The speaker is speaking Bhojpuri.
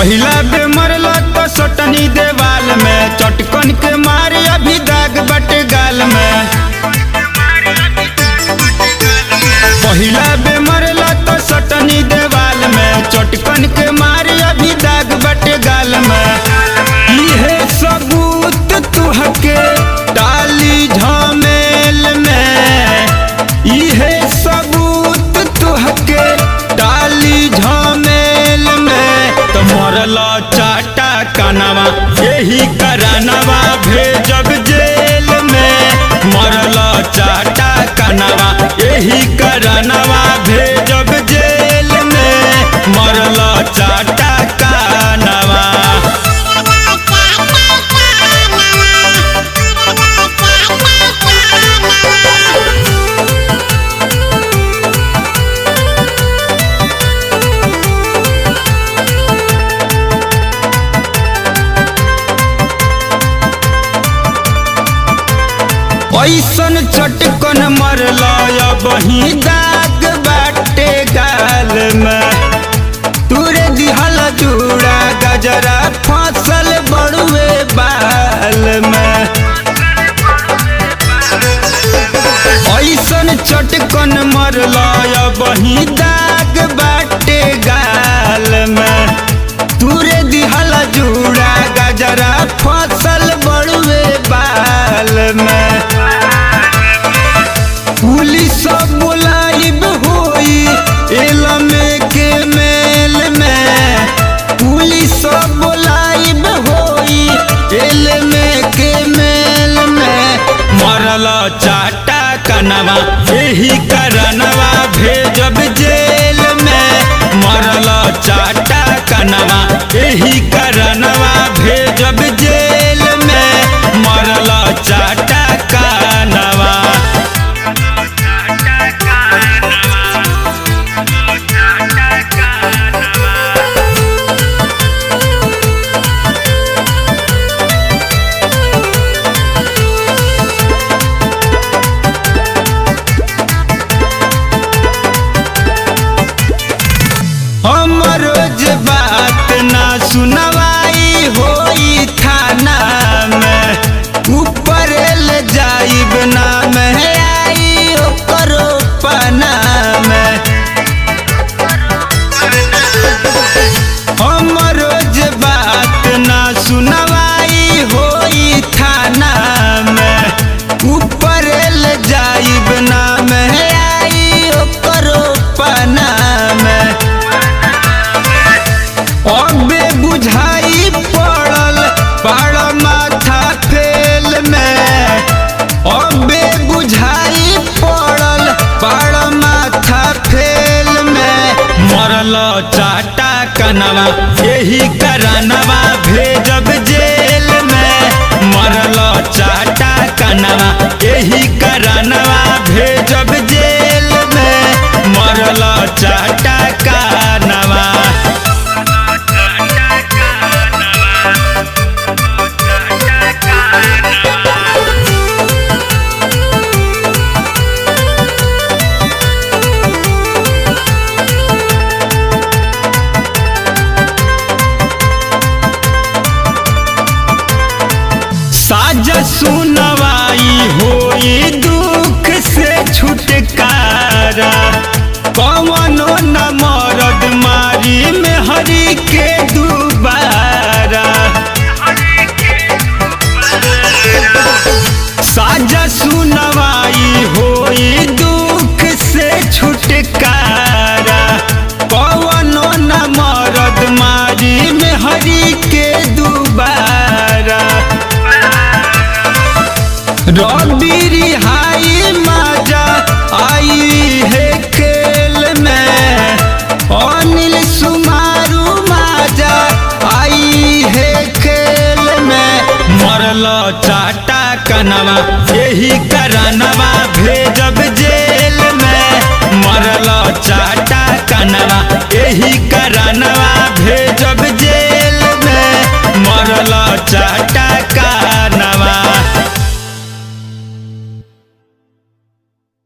पहिला बे मरला तो सटनी देवाल में, चटकन के मारे अभी दाग बटे गाल में। पहिला बे मरला तो सटनी देवाल में, चटकन के मारे अभी दाग बटे गाल में। इहे सबूत तुहके डाली झमेल में, इहे सबूत तुहके डाली झमेल में। तो मरला चाटा कानवा यही करानवा भेजब जेल में, मरला चाटा कानवा यही करानवा भेजब जेल में, मरला चाटा कानवा। ऐसन चटकन मरला बही दाग बाटे गाल में, तुरे दिहल जूड़ा गजरा फसल बड़ुए बाल में। ऐसन चटकन मरला बही दाग बाटे गाल में, तुरे दिहल जूड़ा गजरा फसल बड़ुए बाल में। पुलिस बुलाइब होई एलमे के मेल में, पुलिस बुलाइब होई एलमे के मेल में। मरला चाटा कानवा यही करानवा भेजब जेल में, मरला चाटा कानवा यही करानवा भेजब जेल में, मरला चाटा कानवा। हमरो जे बात ना सुनवाई होई थाना में, ऊपर ले जाइब ना में आई ओकरो पना में। हमरो जे बात ना सुनवाई होई थाना में, ऊपर ले जाइब ना में आई ओकरो पना में। अबे बुझाई पड़ल बड़ माथा फेल में, अबे बुझाई पड़ल बड़ माथा फेल में। मरला चाटा कानवा यही करानवा भेजब जेल में, मरला चाटा कानवा यही करानवा भेजब जेल में, मरला चाटा कानवा। साजा सुनवाई होई दुख से छुटकारा, कवनो न मरद मारी में हरी के